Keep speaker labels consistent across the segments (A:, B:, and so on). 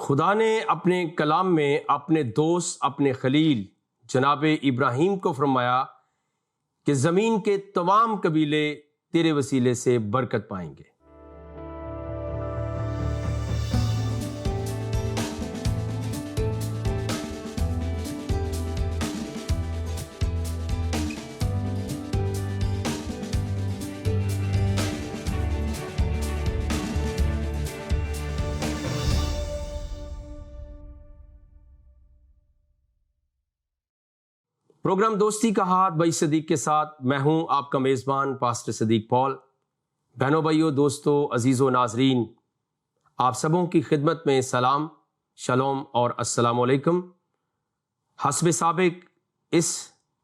A: خدا نے اپنے کلام میں اپنے دوست اپنے خلیل جناب ابراہیم کو فرمایا کہ زمین کے تمام قبیلے تیرے وسیلے سے برکت پائیں گے۔ پروگرام دوستی کا ہاتھ بھائی صدیق کے ساتھ میں ہوں آپ کا میزبان پاسٹر صدیق پال۔ بہنوں بھائیوں دوستوں عزیزوں ناظرین، آپ سبوں کی خدمت میں سلام، شلوم اور السلام علیکم۔ حسب سابق اس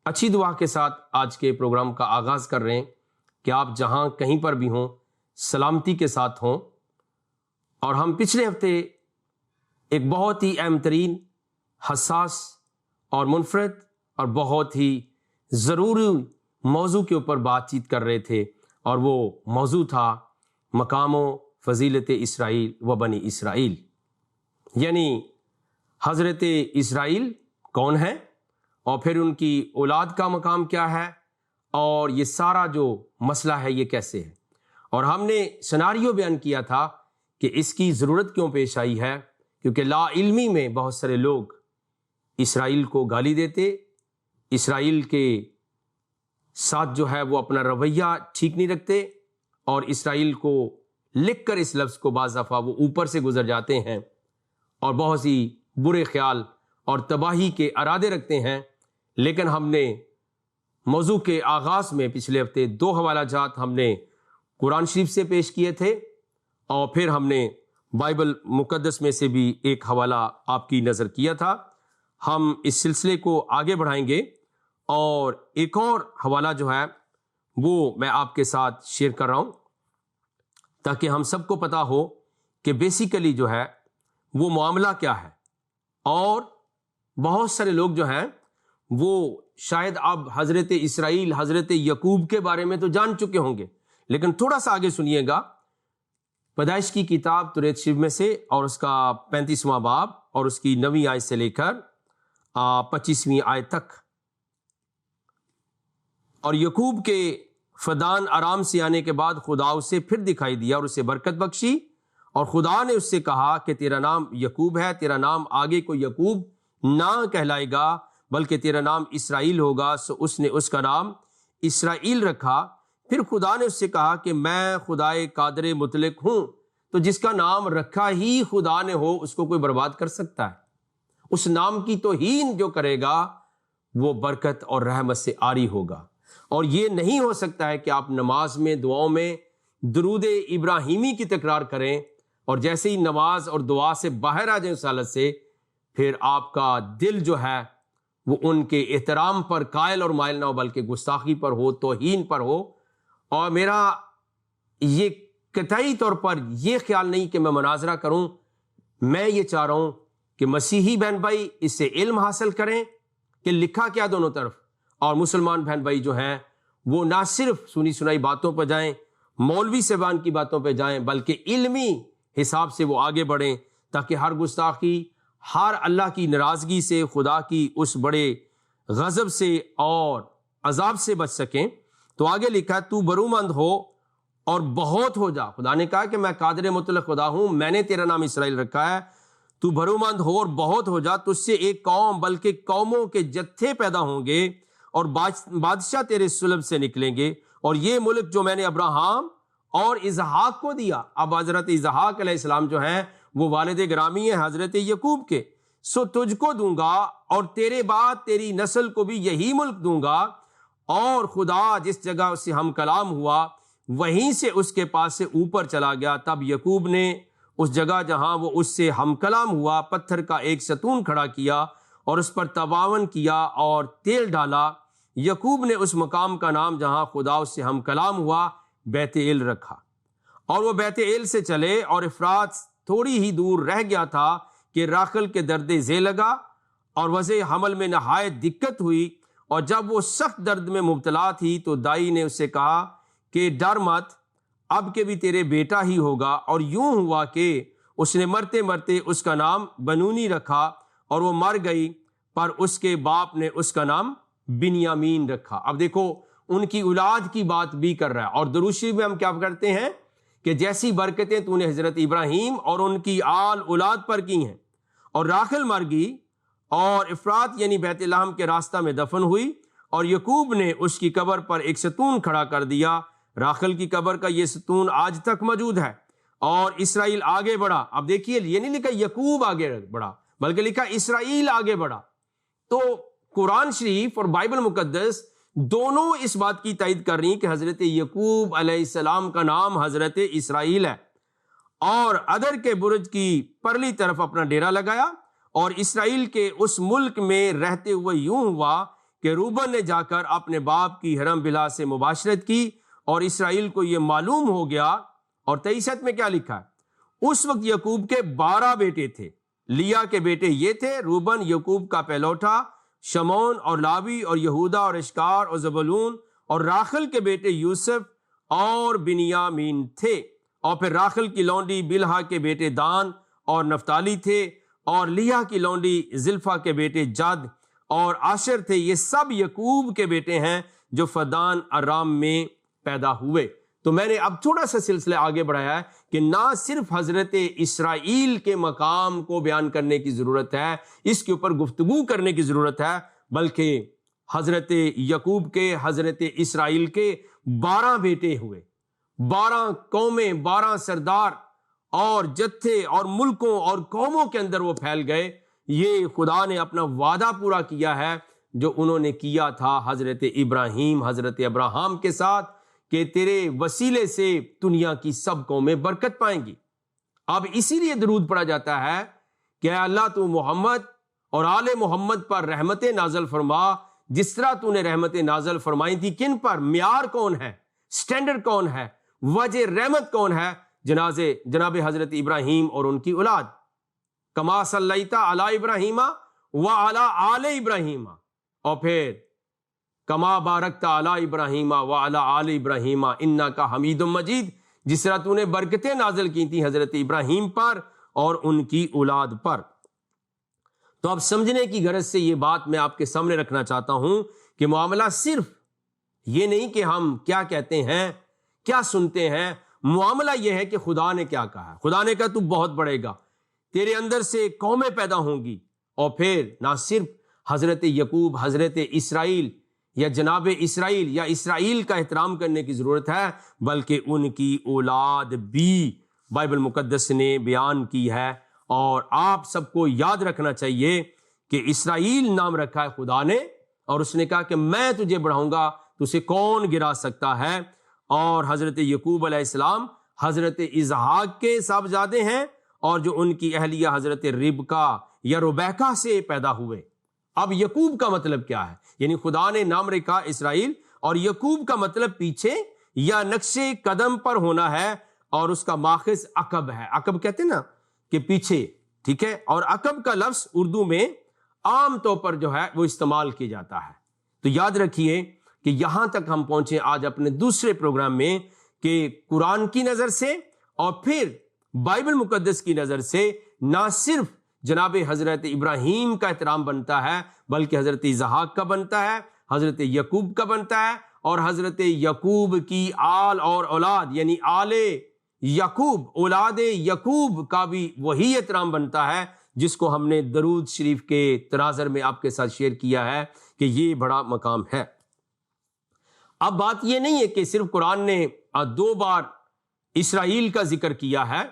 A: اچھی دعا کے ساتھ آج کے پروگرام کا آغاز کر رہے ہیں کہ آپ جہاں کہیں پر بھی ہوں سلامتی کے ساتھ ہوں۔ اور ہم پچھلے ہفتے ایک بہت ہی اہم ترین، حساس اور منفرد اور بہت ہی ضروری موضوع کے اوپر بات چیت کر رہے تھے، اور وہ موضوع تھا مقام و فضیلت اسرائیل و بنی اسرائیل، یعنی حضرت اسرائیل کون ہے اور پھر ان کی اولاد کا مقام کیا ہے، اور یہ سارا جو مسئلہ ہے یہ کیسے ہے۔ اور ہم نے سیناریو بیان کیا تھا کہ اس کی ضرورت کیوں پیش آئی ہے، کیونکہ لا علمی میں بہت سارے لوگ اسرائیل کو گالی دیتے، اسرائیل کے ساتھ جو ہے وہ اپنا رویہ ٹھیک نہیں رکھتے، اور اسرائیل کو لکھ کر اس لفظ کو بعض دفعہ وہ اوپر سے گزر جاتے ہیں اور بہت سی برے خیال اور تباہی کے ارادے رکھتے ہیں۔ لیکن ہم نے موضوع کے آغاز میں پچھلے ہفتے 2 حوالہ جات ہم نے قرآن شریف سے پیش کیے تھے، اور پھر ہم نے بائبل مقدس میں سے بھی ایک حوالہ آپ کی نظر کیا تھا۔ ہم اس سلسلے کو آگے بڑھائیں گے، اور ایک اور حوالہ جو ہے وہ میں آپ کے ساتھ شیئر کر رہا ہوں تاکہ ہم سب کو پتا ہو کہ بیسیکلی جو ہے وہ معاملہ کیا ہے۔ اور بہت سارے لوگ جو ہیں وہ شاید اب حضرت اسرائیل، حضرت یعقوب کے بارے میں تو جان چکے ہوں گے، لیکن تھوڑا سا آگے سنیے گا۔ پیدائش کی کتاب توریت شریف میں سے، اور اس کا 35واں باب اور اس کی 9ویں آیت سے لے کر 25ویں آیت تک۔ اور یعقوب کے فدان آرام سے آنے کے بعد خدا اسے پھر دکھائی دیا اور اسے برکت بخشی، اور خدا نے اس سے کہا کہ تیرا نام یعقوب ہے، تیرا نام آگے کو یعقوب نہ کہلائے گا بلکہ تیرا نام اسرائیل ہوگا۔ سو اس نے اس کا نام اسرائیل رکھا۔ پھر خدا نے اس سے کہا کہ میں خدائے قادر مطلق ہوں، تو جس کا نام رکھا ہی خدا نے ہو اس کو کوئی برباد کر سکتا ہے؟ اس نام کی توہین جو کرے گا وہ برکت اور رحمت سے عاری ہوگا۔ اور یہ نہیں ہو سکتا ہے کہ آپ نماز میں، دعاؤں میں درود ابراہیمی کی تکرار کریں، اور جیسے ہی نماز اور دعا سے باہر آ جائیں اس حالت سے، پھر آپ کا دل جو ہے وہ ان کے احترام پر قائل اور مائل نہ ہو، بلکہ گستاخی پر ہو، توہین پر ہو۔ اور میرا یہ قطعی طور پر یہ خیال نہیں کہ میں مناظرہ کروں، میں یہ چاہ رہا ہوں کہ مسیحی بہن بھائی اس سے علم حاصل کریں کہ لکھا کیا دونوں طرف، اور مسلمان بہن بھائی جو ہیں وہ نہ صرف سنی سنائی باتوں پہ جائیں، مولوی صاحبان کی باتوں پہ جائیں، بلکہ علمی حساب سے وہ آگے بڑھیں، تاکہ ہر گستاخی، ہر اللہ کی ناراضگی سے، خدا کی اس بڑے غضب سے اور عذاب سے بچ سکیں۔ تو آگے لکھا ہے تو برومند ہو اور بہت ہو جا۔ خدا نے کہا کہ میں قادر مطلق خدا ہوں، میں نے تیرا نام اسرائیل رکھا ہے، تو برومند ہو اور بہت ہو جا، تجھ سے ایک قوم بلکہ قوموں کے جتھے پیدا ہوں گے، اور بادشاہ تیرے صلب سے نکلیں گے، اور یہ ملک جو میں نے ابراہیم اور اسحاق کو دیا۔ اب حضرت اسحاق علیہ السلام جو ہیں وہ والد گرامی ہیں حضرت یعقوب کے، سو تجھ کو دوں گا اور تیرے بعد تیری نسل کو بھی یہی ملک دوں گا۔ اور خدا جس جگہ سے ہم کلام ہوا وہیں سے اس کے پاس سے اوپر چلا گیا۔ تب یعقوب نے اس جگہ جہاں وہ اس سے ہم کلام ہوا پتھر کا ایک ستون کھڑا کیا اور اس پر تباون کیا اور تیل ڈالا۔ یعقوب نے اس مقام کا نام جہاں خدا اس سے ہم کلام ہوا بیت ایل رکھا۔ اور وہ بیت ایل سے چلے، اور افرات تھوڑی ہی دور رہ گیا تھا کہ راخل کے درد ذیل لگا، اور وضع حمل میں نہایت دقت ہوئی، اور جب وہ سخت درد میں مبتلا تھی تو دائی نے اس سے کہا کہ ڈر مت، اب کے بھی تیرے بیٹا ہی ہوگا۔ اور یوں ہوا کہ اس نے مرتے مرتے اس کا نام بنونی رکھا اور وہ مر گئی، پر اس کے باپ نے اس کا نام بنیامین رکھا۔ اب دیکھو ان کی اولاد کی بات بھی کر رہا ہے، اور درود شریف میں ہم کیا کرتے ہیں کہ جیسی برکتیں تو نے حضرت ابراہیم اور ان کی آل اولاد پر کی ہیں، اور راخل مر گئی اور افرات یعنی بیت لحم کے راستہ میں دفن ہوئی، اور یعقوب نے اس کی قبر پر ایک ستون کھڑا کر دیا۔ راخل کی قبر کا یہ ستون آج تک موجود ہے، اور اسرائیل آگے بڑھا۔ اب دیکھیے یہ نہیں لکھا یعقوب آگے بڑھا، بلکہ لکھا اسرائیل آگے بڑھا۔ تو قرآن شریف اور بائبل مقدس دونوں اس بات کی تائید کر رہی ہیں کہ حضرت یعقوب علیہ السلام کا نام حضرت اسرائیل ہے، اور ادر کے برج کی پرلی طرف اپنا ڈیرا لگایا، اور اسرائیل کے اس ملک میں رہتے ہوئے یوں ہوا کہ روبن نے جا کر اپنے باپ کی حرم بلا سے مباشرت کی، اور اسرائیل کو یہ معلوم ہو گیا۔ اور 23 میں کیا لکھا ہے؟ اس وقت یعقوب کے 12 بیٹے تھے۔ لیا کے بیٹے یہ تھے، روبن یعقوب کا پہلوٹا، شمون اور لاوی اور یہودا اور اشکار اور زبولون، اور راخل کے بیٹے یوسف اور بنیامین تھے۔ اور پھر راخل کی لونڈی بلہا کے بیٹے دان اور نفتالی تھے، اور لیا کی لونڈی زلفا کے بیٹے جد اور آشر تھے۔ یہ سب یعقوب کے بیٹے ہیں جو فدان ارام میں پیدا ہوئے۔ تو میں نے اب تھوڑا سا سلسلہ آگے بڑھایا ہے کہ نہ صرف حضرت اسرائیل کے مقام کو بیان کرنے کی ضرورت ہے، اس کے اوپر گفتگو کرنے کی ضرورت ہے، بلکہ حضرت یعقوب کے، حضرت اسرائیل کے 12 بیٹے ہوئے، 12 قومیں، 12 سردار اور جتھے اور ملکوں اور قوموں کے اندر وہ پھیل گئے۔ یہ خدا نے اپنا وعدہ پورا کیا ہے جو انہوں نے کیا تھا حضرت ابراہیم، حضرت ابراہیم کے ساتھ، کہ تیرے وسیلے سے دنیا کی سب قومیں برکت پائیں گی۔ اب اسی لیے درود پڑھا جاتا ہے کہ اے اللہ تو محمد اور آل محمد پر رحمت نازل فرما، جس طرح تو نے رحمت نازل فرمائی تھی۔ کن پر؟ معیار کون ہے، سٹینڈرڈ کون ہے، وجہ رحمت کون ہے؟ جناب حضرت ابراہیم اور ان کی اولاد۔ کما صلیت علی ابراہیم وعلی آل ابراہیم، اور پھر کما بارکت علی ابراہیم وعلی آل ابراہیم انک حمید مجید، جس طرح تو نے برکتیں نازل کی تھی حضرت ابراہیم پر اور ان کی اولاد پر۔ تو اب سمجھنے کی غرض سے یہ بات میں آپ کے سامنے رکھنا چاہتا ہوں کہ معاملہ صرف یہ نہیں کہ ہم کیا کہتے ہیں، کیا سنتے ہیں، معاملہ یہ ہے کہ خدا نے کیا کہا۔ خدا نے کہا تو بہت بڑھے گا، تیرے اندر سے قومیں پیدا ہوں گی۔ اور پھر نہ صرف حضرت یعقوب، حضرت اسرائیل یا جناب اسرائیل یا اسرائیل کا احترام کرنے کی ضرورت ہے، بلکہ ان کی اولاد بھی بائبل مقدس نے بیان کی ہے۔ اور آپ سب کو یاد رکھنا چاہیے کہ اسرائیل نام رکھا ہے خدا نے، اور اس نے کہا کہ میں تجھے بڑھاؤں گا، تو اسے کون گرا سکتا ہے۔ اور حضرت یعقوب علیہ السلام حضرت اسحاق کے صاحبزادے ہیں، اور جو ان کی اہلیہ حضرت ربکا یا ربیکہ سے پیدا ہوئے۔ اب یعقوب کا مطلب کیا ہے؟ یعنی خدا نے نام رکھا اسرائیل، اور یعقوب کا مطلب پیچھے یا نقش قدم پر ہونا ہے، اور اس کا ماخذ عقب ہے۔ عقب کہتے ہیں نا کہ پیچھے، ٹھیک ہے۔ اور عقب کا لفظ اردو میں عام طور پر جو ہے وہ استعمال کیا جاتا ہے۔ تو یاد رکھیے کہ یہاں تک ہم پہنچے آج اپنے دوسرے پروگرام میں کہ قرآن کی نظر سے اور پھر بائبل مقدس کی نظر سے نہ صرف جناب حضرت ابراہیم کا احترام بنتا ہے، بلکہ حضرت اسحاق کا بنتا ہے، حضرت یعقوب کا بنتا ہے، اور حضرت یعقوب کی آل اور اولاد یعنی آل یعقوب، اولاد یعقوب کا بھی وہی احترام بنتا ہے جس کو ہم نے درود شریف کے تناظر میں آپ کے ساتھ شیئر کیا ہے کہ یہ بڑا مقام ہے۔ اب بات یہ نہیں ہے کہ صرف قرآن نے 2 بار اسرائیل کا ذکر کیا ہے۔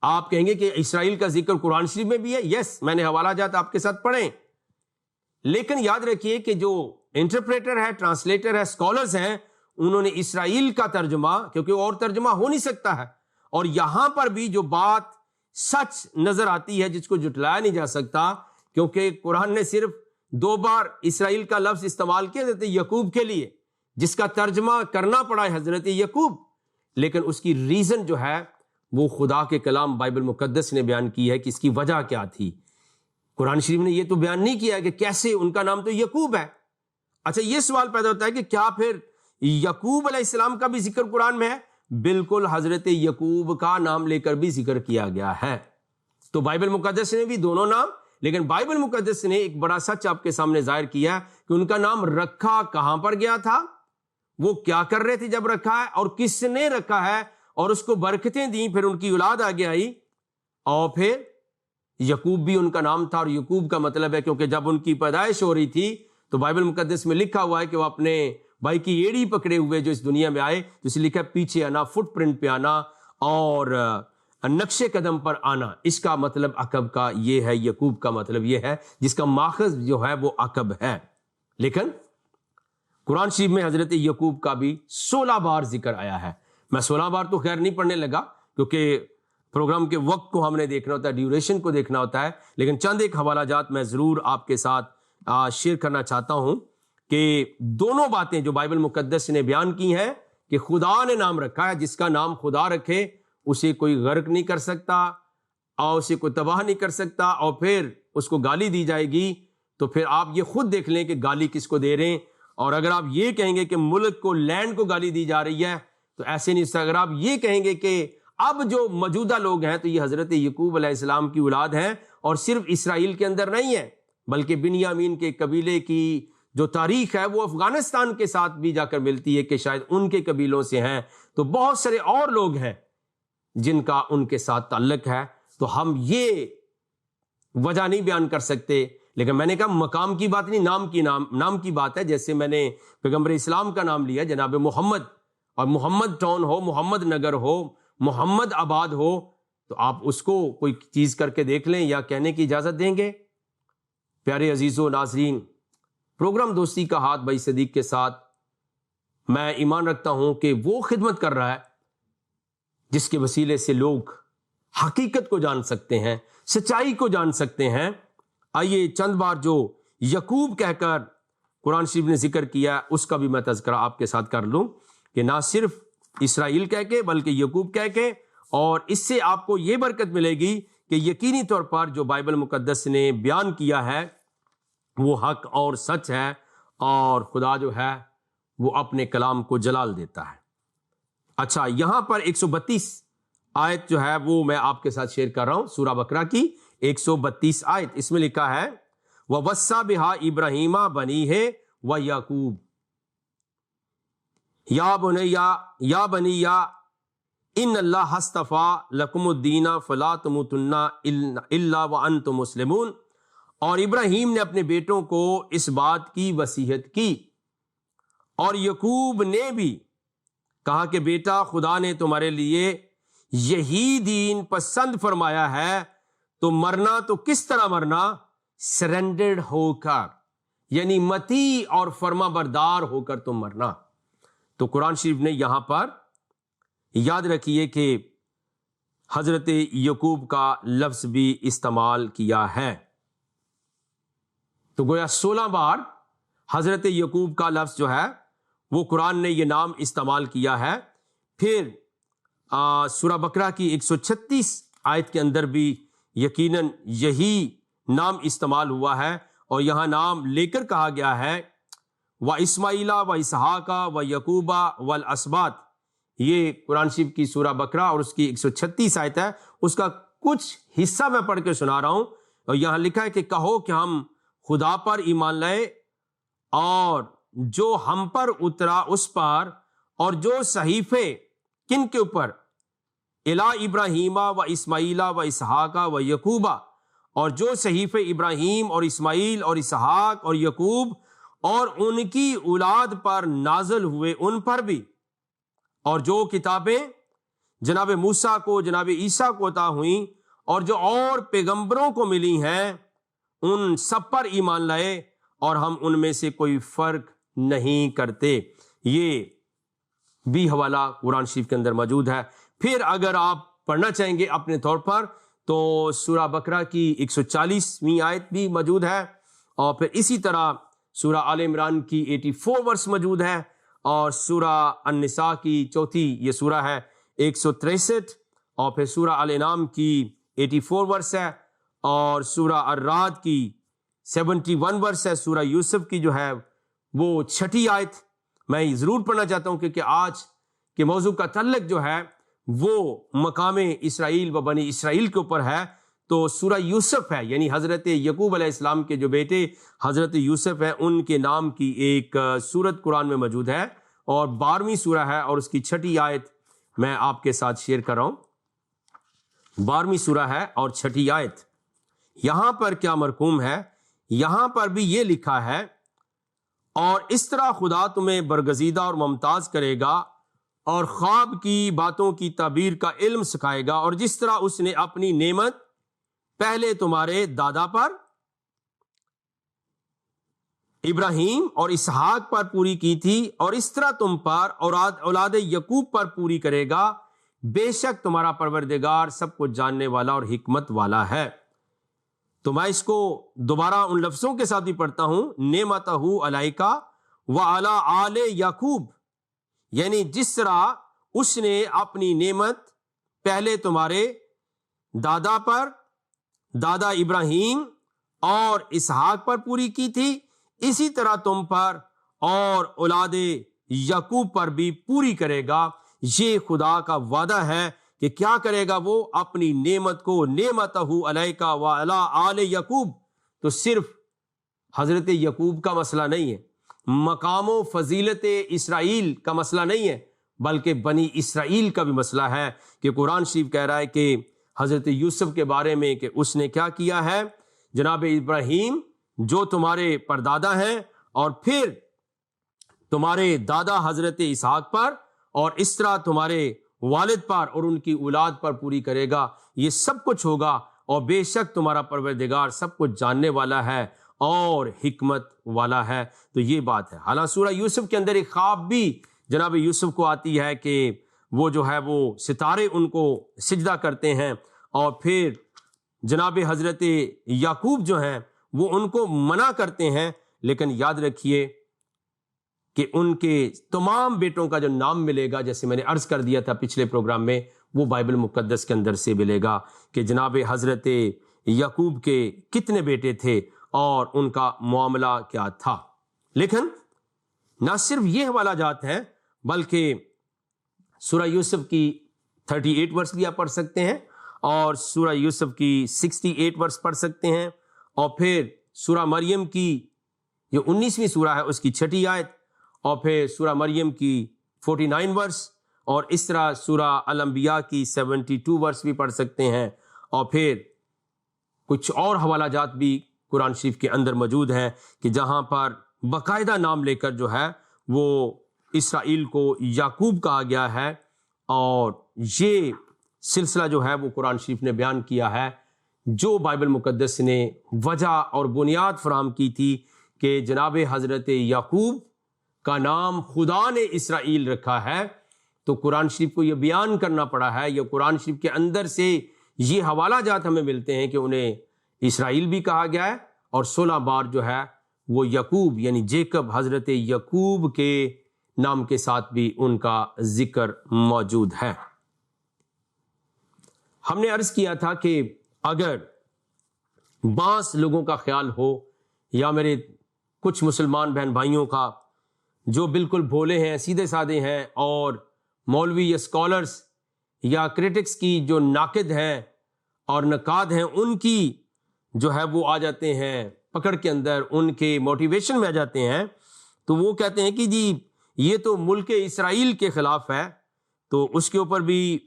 A: آپ کہیں گے کہ اسرائیل کا ذکر قرآن شریف میں بھی ہے، یس، میں نے حوالہ جات آپ کے ساتھ پڑھیں، لیکن یاد رکھیے کہ جو انٹرپریٹر ہے، ٹرانسلیٹر ہے، اسکالرز ہیں، انہوں نے اسرائیل کا ترجمہ، کیونکہ اور ترجمہ ہو نہیں سکتا ہے، اور یہاں پر بھی جو بات سچ نظر آتی ہے جس کو جھٹلایا نہیں جا سکتا، کیونکہ قرآن نے صرف 2 بار اسرائیل کا لفظ استعمال کیا حضرت یعقوب کے لیے، جس کا ترجمہ کرنا پڑا ہے حضرت یعقوب، لیکن اس کی ریزن جو ہے وہ خدا کے کلام بائبل مقدس نے بیان کی ہے کہ اس کی وجہ کیا تھی۔ قرآن شریف نے یہ تو بیان نہیں کیا کہ کیسے ان کا نام تو یعقوب ہے۔ اچھا، یہ سوال پیدا ہوتا ہے کہ کیا پھر یعقوب علیہ السلام کا بھی ذکر قرآن میں ہے؟ بالکل حضرت یعقوب کا نام لے کر بھی ذکر کیا گیا ہے۔ تو بائبل مقدس نے بھی دونوں نام، لیکن بائبل مقدس نے ایک بڑا سچ آپ کے سامنے ظاہر کیا کہ ان کا نام رکھا کہاں پر گیا تھا، وہ کیا کر رہے تھے جب رکھا ہے، اور کس نے رکھا ہے، اور اس کو برکتیں دیں، پھر ان کی اولاد آگے آئی، اور پھر یعقوب بھی ان کا نام تھا۔ اور یعقوب کا مطلب ہے کیونکہ جب ان کی پیدائش ہو رہی تھی تو بائبل مقدس میں لکھا ہوا ہے کہ وہ اپنے بھائی کی ایڑی پکڑے ہوئے جو اس دنیا میں آئے، تو اس لکھا ہے پیچھے آنا، فٹ پرنٹ پہ آنا اور نقش قدم پر آنا۔ اس کا مطلب عقب کا یہ ہے، یعقوب کا مطلب یہ ہے، جس کا ماخذ جو ہے وہ عقب ہے۔ لیکن قرآن شریف میں حضرت یعقوب کا بھی 16 بار ذکر آیا ہے۔ میں 16 بار تو خیر نہیں پڑھنے لگا کیونکہ پروگرام کے وقت کو ہم نے دیکھنا ہوتا ہے، ڈیوریشن کو دیکھنا ہوتا ہے، لیکن چند ایک حوالہ جات میں ضرور آپ کے ساتھ شیئر کرنا چاہتا ہوں کہ دونوں باتیں جو بائبل مقدس نے بیان کی ہیں کہ خدا نے نام رکھا ہے، جس کا نام خدا رکھے اسے کوئی غرق نہیں کر سکتا اور اسے کوئی تباہ نہیں کر سکتا، اور پھر اس کو گالی دی جائے گی تو پھر آپ یہ خود دیکھ لیں کہ گالی کس کو دے رہے ہیں۔ اور اگر آپ یہ کہیں گے کہ ملک کو، لینڈ کو گالی دی جا رہی ہے تو ایسے نہیں سکتا۔ اگر آپ یہ کہیں گے کہ اب جو موجودہ لوگ ہیں تو یہ حضرت یعقوب علیہ السلام کی اولاد ہیں، اور صرف اسرائیل کے اندر نہیں ہے بلکہ بنیامین کے قبیلے کی جو تاریخ ہے وہ افغانستان کے ساتھ بھی جا کر ملتی ہے کہ شاید ان کے قبیلوں سے ہیں، تو بہت سارے اور لوگ ہیں جن کا ان کے ساتھ تعلق ہے۔ تو ہم یہ وجہ نہیں بیان کر سکتے، لیکن میں نے کہا مقام کی بات نہیں، نام کی بات ہے۔ جیسے میں نے پیغمبر اسلام کا نام لیا جناب محمد، اور محمد ٹاؤن ہو، محمد نگر ہو، محمد آباد ہو، تو آپ اس کو کوئی چیز کر کے دیکھ لیں یا کہنے کی اجازت دیں گے؟ پیارے عزیزو ناظرین، پروگرام دوستی کا ہاتھ بھائی صدیق کے ساتھ میں ایمان رکھتا ہوں کہ وہ خدمت کر رہا ہے جس کے وسیلے سے لوگ حقیقت کو جان سکتے ہیں، سچائی کو جان سکتے ہیں۔ آئیے چند بار جو یعقوب کہہ کر قرآن شریف نے ذکر کیا اس کا بھی میں تذکرہ آپ کے ساتھ کر لوں کہ نہ صرف اسرائیل کہہ کے بلکہ یعقوب کہہ کے، اور اس سے آپ کو یہ برکت ملے گی کہ یقینی طور پر جو بائبل مقدس نے بیان کیا ہے وہ حق اور سچ ہے، اور خدا جو ہے وہ اپنے کلام کو جلال دیتا ہے۔ اچھا، یہاں پر 132 آیت جو ہے وہ میں آپ کے ساتھ شیئر کر رہا ہوں، سورہ بقرہ کی 132 آیت۔ اس میں لکھا ہے وَوَصَّى بِهَا إِبْرَاهِيمَ بَنِيهِ وَيَعْقُوبَ یا بنیا ان اللہ اصطفیٰ لکم الدین فلا تموتن الا وانتم مسلمون۔ اور ابراہیم نے اپنے بیٹوں کو اس بات کی وصیت کی، اور یعقوب نے بھی کہا کہ بیٹا خدا نے تمہارے لیے یہی دین پسند فرمایا ہے، تو مرنا تو کس طرح مرنا؟ سرنڈرڈ ہو کر، یعنی مطیع اور فرما بردار ہو کر تم مرنا۔ تو قرآن شریف نے یہاں پر یاد رکھیے کہ حضرت یعقوب کا لفظ بھی استعمال کیا ہے، تو گویا 16 بار حضرت یعقوب کا لفظ جو ہے وہ قرآن نے یہ نام استعمال کیا ہے۔ پھر سورہ بقرہ کی 136 آیت کے اندر بھی یقیناً یہی نام استعمال ہوا ہے، اور یہاں نام لے کر کہا گیا ہے وَإِسْمَاعِيلَ وَإِسْحَاقَ وَيَعْقُوبَ وَالْأَسْبَاطِ۔ یہ قرآن شریف کی سورہ بقرہ اور اس کی 136 آیت ہے، اس کا کچھ حصہ میں پڑھ کے سنا رہا ہوں۔ اور یہاں لکھا ہے کہ کہو کہ ہم خدا پر ایمان لائے، اور جو ہم پر اترا اس پر، اور جو صحیفے کن کے اوپر؟ الی ابراہیم و اسماعیل و اسحاق و یعقوب، اور جو صحیفے ابراہیم اور اسماعیل اور اسحاق اور یعقوب اور ان کی اولاد پر نازل ہوئے ان پر بھی، اور جو کتابیں جناب موسیٰ کو، جناب عیسیٰ کو عطا ہوئیں، اور جو اور پیغمبروں کو ملی ہیں، ان سب پر ایمان لائے، اور ہم ان میں سے کوئی فرق نہیں کرتے۔ یہ بھی حوالہ قرآن شریف کے اندر موجود ہے۔ پھر اگر آپ پڑھنا چاہیں گے اپنے طور پر تو سورہ بقرہ کی 140ویں آیت بھی موجود ہے، اور پھر اسی طرح سورہ آل عمران کی 84 ورس موجود ہے، اور سورہ النساء کی چوتھی یہ سورہ ہے 163، اور پھر سورہ آل انعام کی 84 ورس ہے، اور سورہ الرعد کی 71 ورس ہے، سورہ یوسف کی جو ہے وہ 6 آیت میں ضرور پڑھنا چاہتا ہوں، کیونکہ آج کہ موضوع کا تعلق جو ہے وہ مقام اسرائیل و بنی اسرائیل کے اوپر ہے، تو سورہ یوسف ہے، یعنی حضرت یعقوب علیہ السلام کے جو بیٹے حضرت یوسف ہیں ان کے نام کی ایک سورت قرآن میں موجود ہے، اور 12ویں سورہ ہے اور اس کی 6ٹھی آیت میں آپ کے ساتھ شیئر کر رہا ہوں۔ 12ویں سورہ ہے اور 6ٹھی آیت، یہاں پر کیا مرقوم ہے؟ یہاں پر بھی یہ لکھا ہے، اور اس طرح خدا تمہیں برگزیدہ اور ممتاز کرے گا اور خواب کی باتوں کی تعبیر کا علم سکھائے گا، اور جس طرح اس نے اپنی نعمت پہلے تمہارے دادا پر ابراہیم اور اسحاق پر پوری کی تھی، اور اس طرح تم پر اور اولاد یعقوب پر پوری کرے گا، بے شک تمہارا پروردگار سب کچھ جاننے والا اور حکمت والا ہے۔ تو میں اس کو دوبارہ ان لفظوں کے ساتھ بھی پڑھتا ہوں، نعمتہ علیکہ وعلی آل یعقوب، یعنی جس طرح اس نے اپنی نعمت پہلے تمہارے دادا پر، دادا ابراہیم اور اسحاق پر پوری کی تھی، اسی طرح تم پر اور اولاد یعقوب پر بھی پوری کرے گا۔ یہ خدا کا وعدہ ہے کہ کیا کرے گا، وہ اپنی نعمت کو، نعمتہ علیکہ وعلی آل یعقوب، تو صرف حضرت یعقوب کا مسئلہ نہیں ہے، مقام و فضیلت اسرائیل کا مسئلہ نہیں ہے، بلکہ بنی اسرائیل کا بھی مسئلہ ہے، کہ قرآن شریف کہہ رہا ہے کہ حضرت یوسف کے بارے میں کہ اس نے کیا کیا ہے، جناب ابراہیم جو تمہارے پردادا ہیں، اور پھر تمہارے دادا حضرت اسحاق پر، اور اس طرح تمہارے والد پر اور ان کی اولاد پر پوری کرے گا، یہ سب کچھ ہوگا، اور بے شک تمہارا پروردگار سب کچھ جاننے والا ہے اور حکمت والا ہے۔ تو یہ بات ہے۔ حالانکہ سورہ یوسف کے اندر ایک خواب بھی جناب یوسف کو آتی ہے کہ وہ جو ہے وہ ستارے ان کو سجدہ کرتے ہیں، اور پھر جناب حضرت یعقوب جو ہیں وہ ان کو منع کرتے ہیں، لیکن یاد رکھیے کہ ان کے تمام بیٹوں کا جو نام ملے گا، جیسے میں نے عرض کر دیا تھا پچھلے پروگرام میں، وہ بائبل مقدس کے اندر سے ملے گا کہ جناب حضرت یعقوب کے کتنے بیٹے تھے اور ان کا معاملہ کیا تھا۔ لیکن نہ صرف یہ حوالہ جات ہیں، بلکہ سورہ یوسف کی 38 ورس بھی آپ پڑھ سکتے ہیں، اور سورہ یوسف کی 68 ورس پڑھ سکتے ہیں، اور پھر سورہ مریم کی جو 19ویں سورہ ہے اس کی 6ٹھی آیت، اور پھر سورہ مریم کی 49 ورس، اور اس طرح سورہ الانبیاء کی 72 ورس بھی پڑھ سکتے ہیں، اور پھر کچھ اور حوالہ جات بھی قرآن شریف کے اندر موجود ہیں کہ جہاں پر باقاعدہ نام لے کر جو ہے وہ اسرائیل کو یعقوب کہا گیا ہے، اور یہ سلسلہ جو ہے وہ قرآن شریف نے بیان کیا ہے، جو بائبل مقدس نے وجہ اور بنیاد فراہم کی تھی کہ جناب حضرت یعقوب کا نام خدا نے اسرائیل رکھا ہے، تو قرآن شریف کو یہ بیان کرنا پڑا ہے، یا قرآن شریف کے اندر سے یہ حوالہ جات ہمیں ملتے ہیں کہ انہیں اسرائیل بھی کہا گیا ہے، اور 16 بار جو ہے وہ یعقوب یعنی جیکب حضرت یعقوب کے نام کے ساتھ بھی ان کا ذکر موجود ہے۔ ہم نے عرض کیا تھا کہ اگر بعض لوگوں کا خیال ہو، یا میرے کچھ مسلمان بہن بھائیوں کا جو بالکل بھولے ہیں، سیدھے سادے ہیں، اور مولوی یا اسکالرز یا کریٹکس کی جو ناقد ہیں اور نقاد ہیں، ان کی جو ہے وہ آ جاتے ہیں پکڑ کے اندر، ان کے موٹیویشن میں آ جاتے ہیں، تو وہ کہتے ہیں کہ جی یہ تو ملک اسرائیل کے خلاف ہے، تو اس کے اوپر بھی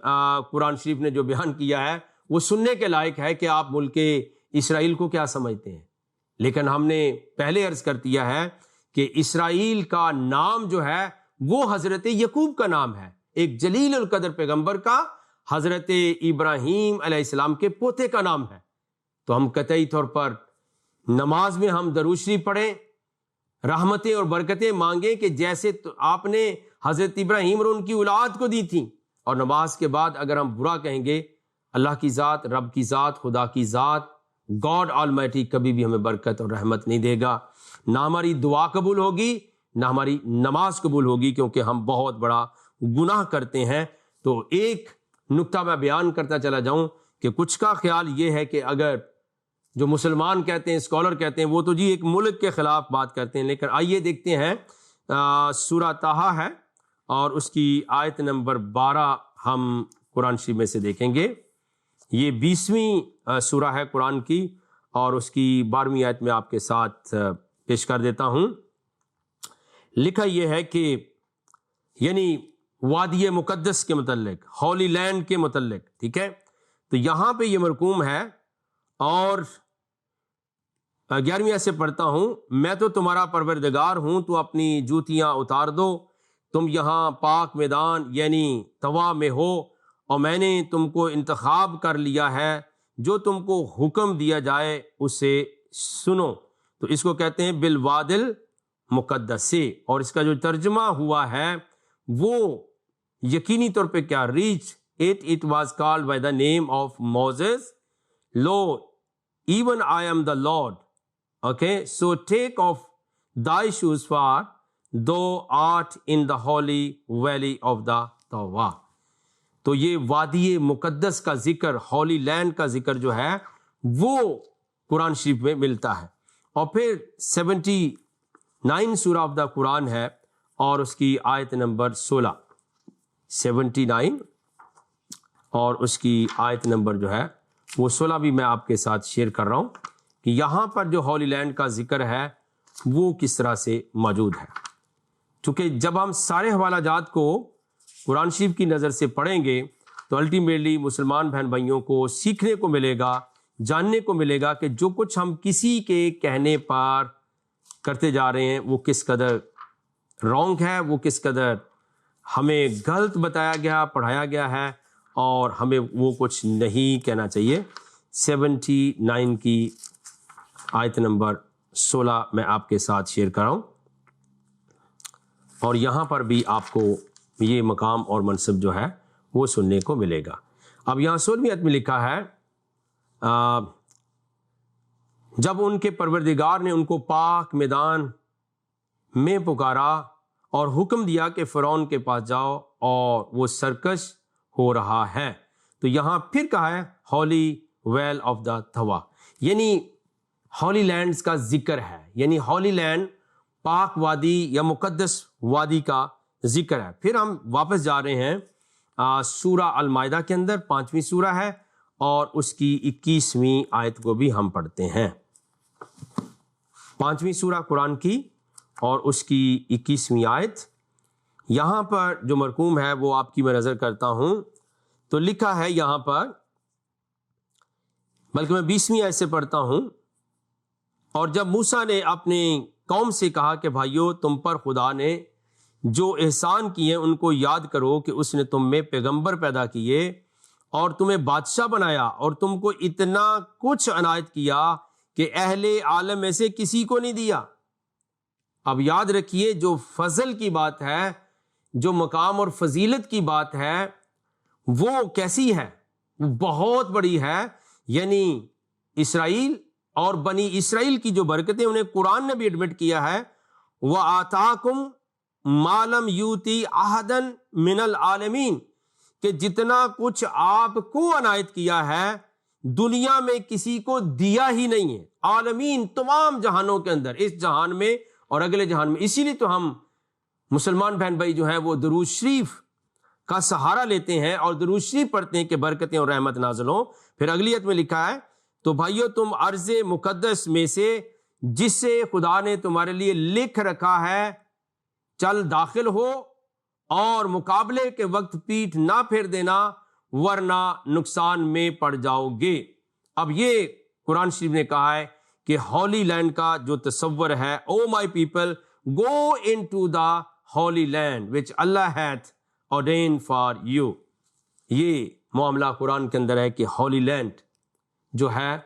A: قرآن شریف نے جو بیان کیا ہے وہ سننے کے لائق ہے کہ آپ ملک اسرائیل کو کیا سمجھتے ہیں۔ لیکن ہم نے پہلے عرض کر دیا ہے کہ اسرائیل کا نام جو ہے وہ حضرت یعقوب کا نام ہے، ایک جلیل القدر پیغمبر کا، حضرت ابراہیم علیہ السلام کے پوتے کا نام ہے۔ تو ہم قطعی طور پر نماز میں ہم درود شریف پڑھیں، رحمتیں اور برکتیں مانگیں کہ جیسے آپ نے حضرت ابراہیم اور ان کی اولاد کو دی تھیں، اور نماز کے بعد اگر ہم برا کہیں گے، اللہ کی ذات، رب کی ذات، خدا کی ذات، گاڈ آلمائٹی کبھی بھی ہمیں برکت اور رحمت نہیں دے گا، نہ ہماری دعا قبول ہوگی نہ ہماری نماز قبول ہوگی، کیونکہ ہم بہت بڑا گناہ کرتے ہیں۔ تو ایک نقطہ میں بیان کرتا چلا جاؤں کہ کچھ کا خیال یہ ہے کہ اگر جو مسلمان کہتے ہیں، اسکالر کہتے ہیں، وہ تو جی ایک ملک کے خلاف بات کرتے ہیں، لیکن آئیے دیکھتے ہیں سورہ طٰہٰ ہے اور اس کی آیت نمبر 12 ہم قرآن شریف میں سے دیکھیں گے۔ یہ 20ویں سورہ ہے قرآن کی، اور اس کی 12ویں آیت میں آپ کے ساتھ پیش کر دیتا ہوں۔ لکھا یہ ہے کہ یعنی وادی مقدس کے متعلق، ہولی لینڈ کے متعلق، ٹھیک ہے، تو یہاں پہ یہ مرقوم ہے، اور 11ویں آیت سے پڑھتا ہوں۔ میں تو تمہارا پروردگار ہوں، تو اپنی جوتیاں اتار دو، تم یہاں پاک میدان یعنی طوا میں ہو، اور میں نے تم کو انتخاب کر لیا ہے، جو تم کو حکم دیا جائے اسے سنو۔ تو اس کو کہتے ہیں بالوادل مقدس سے، اور اس کا جو ترجمہ ہوا ہے وہ یقینی طور پہ کیا، reach it was called by the name of Moses, lo even I am the Lord, okay, so take off thy shoes, for thou art in the holy valley of the Tawa۔ تو یہ وادی مقدس کا ذکر، Holi land کا ذکر جو ہے وہ قرآن شریف میں ملتا ہے۔ اور پھر 79 سورہ آف دا قرآن ہے، اور اس کی آیت نمبر 16، 79 اور اس کی آیت نمبر جو ہے وہ 16 بھی میں آپ کے ساتھ شیئر کر رہا ہوں کہ یہاں پر جو ہولی لینڈ کا ذکر ہے وہ کس طرح سے موجود ہے۔ چونکہ جب ہم سارے حوالہ جات کو قرآن شریف کی نظر سے پڑھیں گے تو الٹیمیٹلی مسلمان بہن بھائیوں کو سیکھنے کو ملے گا، جاننے کو ملے گا کہ جو کچھ ہم کسی کے کہنے پر کرتے جا رہے ہیں وہ کس قدر رانگ ہے، وہ کس قدر ہمیں غلط بتایا گیا، پڑھایا گیا ہے، اور ہمیں وہ کچھ نہیں کہنا چاہیے۔ 79 کی آیت نمبر 16 میں آپ کے ساتھ شیئر کر رہا ہوں، اور یہاں پر بھی آپ کو یہ مقام اور منصب جو ہے وہ سننے کو ملے گا۔ اب یہاں 16ویں آیت میں لکھا ہے جب ان کے پروردگار نے ان کو پاک میدان میں پکارا اور حکم دیا کہ فرعون کے پاس جاؤ اور وہ سرکش ہو رہا ہے، تو یہاں پھر کہا ہے ہولی ویل آف دا تھوا، یعنی ہولی لینڈز کا ذکر ہے، یعنی ہولی لینڈ پاک وادی یا مقدس وادی کا ذکر ہے۔ پھر ہم واپس جا رہے ہیں سورہ المائدہ کے اندر، 5ویں سورہ ہے، اور اس کی 21ویں آیت کو بھی ہم پڑھتے ہیں۔ 5ویں سورہ قرآن کی اور اس کی 21ویں آیت، یہاں پر جو مرقوم ہے وہ آپ کی میں نظر کرتا ہوں، تو لکھا ہے یہاں پر، بلکہ میں 20ویں آیت سے پڑھتا ہوں۔ اور جب موسیٰ نے اپنے قوم سے کہا کہ بھائیو، تم پر خدا نے جو احسان کیے ان کو یاد کرو کہ اس نے تم میں پیغمبر پیدا کیے اور تمہیں بادشاہ بنایا اور تم کو اتنا کچھ عنایت کیا کہ اہل عالم میں سے کسی کو نہیں دیا۔ اب یاد رکھیے، جو فضل کی بات ہے، جو مقام اور فضیلت کی بات ہے، وہ کیسی ہے؟ وہ بہت بڑی ہے۔ یعنی اسرائیل اور بنی اسرائیل کی جو برکتیں انہیں قرآن نے بھی ایڈمٹ کیا ہے، وَآتَاكُمْ مَا لَمْ يُؤْتِ أَحَدًا مِنَ الْعَالَمِينَ، کہ جتنا کچھ آپ کو عنایت کیا ہے دنیا میں کسی کو دیا ہی نہیں ہے۔ عالمین، تمام جہانوں کے اندر، اس جہان میں اور اگلے جہان میں۔ اسی لیے تو ہم مسلمان بہن بھائی جو ہیں وہ درود شریف کا سہارا لیتے ہیں اور درود شریف پڑھتے ہیں کہ برکتیں اور رحمت نازل ہوں۔ پھر اگلی آیت میں لکھا ہے، تو بھائیو تم ارض مقدس میں سے جسے خدا نے تمہارے لیے لکھ رکھا ہے چل داخل ہو، اور مقابلے کے وقت پیٹھ نہ پھیر دینا ورنہ نقصان میں پڑ جاؤ گے۔ اب یہ قرآن شریف نے کہا ہے کہ ہولی لینڈ کا جو تصور ہے، O my people go into the holy land وچ Allah hath ordained for you. یہ معاملہ قرآن کے اندر ہے کہ ہولی لینڈ جو ہے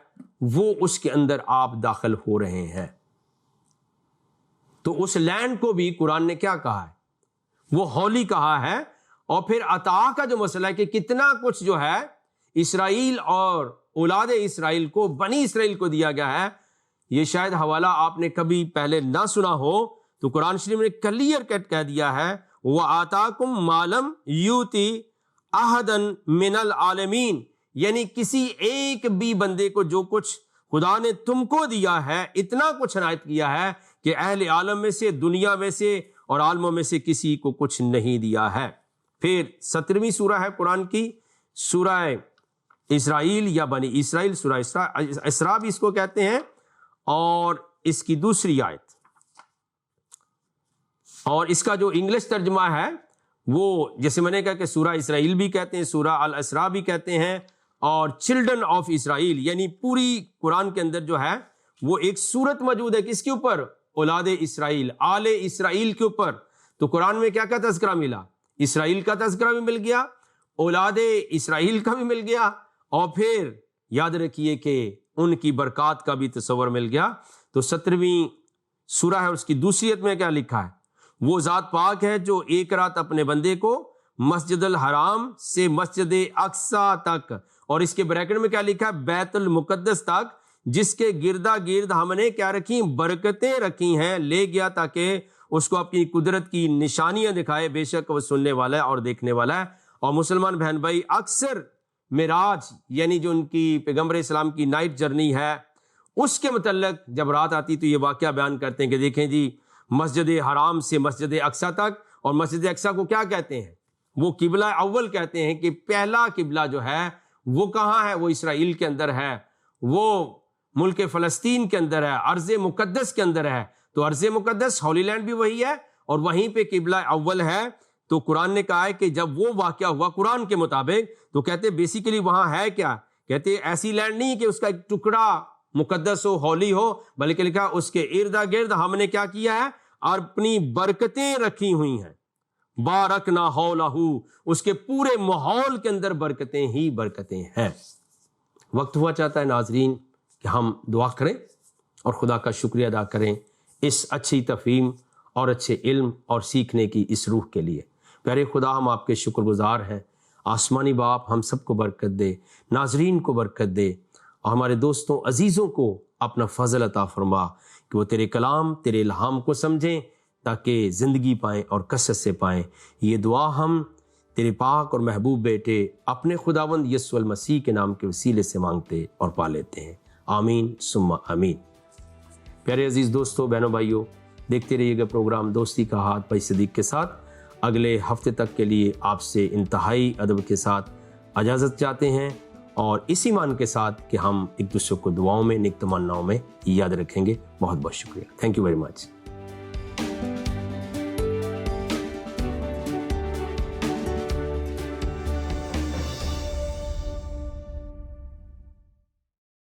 A: وہ اس کے اندر آپ داخل ہو رہے ہیں۔ تو اس لینڈ کو بھی قرآن نے کیا کہا ہے؟ وہ ہولی کہا ہے۔ اور پھر عطا کا جو مسئلہ ہے کہ کتنا کچھ جو ہے اسرائیل اور اولاد اسرائیل کو، بنی اسرائیل کو دیا گیا ہے، یہ شاید حوالہ آپ نے کبھی پہلے نہ سنا ہو، تو قرآن شریف نے کلیئر کٹ کہہ دیا ہے، وَآتَاكُمْ مَا لَمْ يُؤْتِ أَحَدًا مِنَ الْعَالَمِينَ، یعنی کسی ایک بھی بندے کو جو کچھ خدا نے تم کو دیا ہے، اتنا کچھ عنایت کیا ہے کہ اہل عالم میں سے، دنیا میں سے اور عالموں میں سے کسی کو کچھ نہیں دیا ہے۔ پھر 17ویں سورہ ہے قرآن کی، سورہ اسرائیل یا بنی اسرائیل، سورہ اسراء بھی اس کو کہتے ہیں، اور اس کی دوسری آیت، اور اس کا جو انگلش ترجمہ ہے وہ جیسے میں نے کہا کہ سورہ اسرائیل بھی کہتے ہیں، سورہ الاسراء بھی کہتے ہیں، اور چلڈرن آف اسرائیل، یعنی پوری قرآن کے اندر جو ہے وہ ایک سورت موجود ہے کس کے اوپر؟ اولاد اسرائیل، آل اسرائیل کے اوپر۔ تو قرآن میں کیا کیا تذکرہ ملا؟ اسرائیل کا تذکرہ بھی مل گیا، اولاد اسرائیل کا بھی مل گیا، اور پھر یاد رکھیے کہ ان کی برکات کا بھی تصور مل گیا۔ تو 17ویں سورہ ہے، اس کی دوسری آیت میں کیا لکھا ہے؟ وہ ذات پاک ہے جو ایک رات اپنے بندے کو مسجد الحرام سے مسجد اقصی تک، اور اس کے بریکٹ میں کیا لکھا ہے؟ بیت المقدس تک، جس کے گردا گرد ہم نے کیا رکھی؟ برکتیں رکھی ہیں، لے گیا تاکہ اس کو اپنی قدرت کی نشانیاں دکھائے، بے شک وہ سننے والا ہے اور دیکھنے والا ہے۔ اور مسلمان بہن بھائی اکثر معراج یعنی جو ان کی پیغمبر اسلام کی نائٹ جرنی ہے، اس کے متعلق جب رات آتی تو یہ واقعہ بیان کرتے ہیں کہ دیکھیں جی مسجد حرام سے مسجد اقصی تک، اور مسجد اقصی کو کیا کہتے ہیں؟ وہ قبلہ اول کہتے ہیں، کہ پہلا قبلہ جو ہے وہ کہاں ہے؟ وہ اسرائیل کے اندر ہے، وہ ملک فلسطین کے اندر ہے، ارض مقدس کے اندر ہے۔ تو ارض مقدس ہولی لینڈ بھی وہی ہے، اور وہیں پہ قبلہ اول ہے۔ تو قرآن نے کہا ہے کہ جب وہ واقعہ ہوا قرآن کے مطابق، تو کہتے بیسیکلی وہاں ہے کیا؟ کہتے ایسی لینڈ نہیں کہ اس کا ایک ٹکڑا مقدس ہو، ہولی ہو، بلکہ لکھا اس کے ارد گرد ہم نے کیا کیا ہے؟ اور اپنی برکتیں رکھی ہوئی ہیں، بارکنا حولہ، اس کے پورے ماحول کے اندر برکتیں ہی برکتیں ہیں۔ وقت ہوا چاہتا ہے ناظرین کہ ہم دعا کریں اور خدا کا شکریہ ادا کریں اس اچھی تفہیم اور اچھے علم اور سیکھنے کی اس روح کے لیے۔ پیارے خدا، ہم آپ کے شکر گزار ہیں۔ آسمانی باپ ہم سب کو برکت دے، ناظرین کو برکت دے، اور ہمارے دوستوں عزیزوں کو اپنا فضل عطا فرما کہ وہ تیرے کلام، تیرے الہام کو سمجھیں تاکہ زندگی پائیں اور کثرت سے پائیں۔ یہ دعا ہم تیرے پاک اور محبوب بیٹے اپنے خداوند یسوع المسیح کے نام کے وسیلے سے مانگتے اور پا لیتے ہیں، آمین ثم آمین۔ پیارے عزیز دوستوں، بہنوں بھائیوں، دیکھتے رہیے گا پروگرام دوستی کا ہاتھ بھائی صدیق کے ساتھ۔ اگلے ہفتے تک کے لیے آپ سے انتہائی ادب کے ساتھ اجازت چاہتے ہیں، اور اسی ایمان کے ساتھ کہ ہم ایک دوسرے کو دعاؤں میں، نیک تمناؤں میں یاد رکھیں گے۔ بہت بہت شکریہ، تھینک یو ویری مچ۔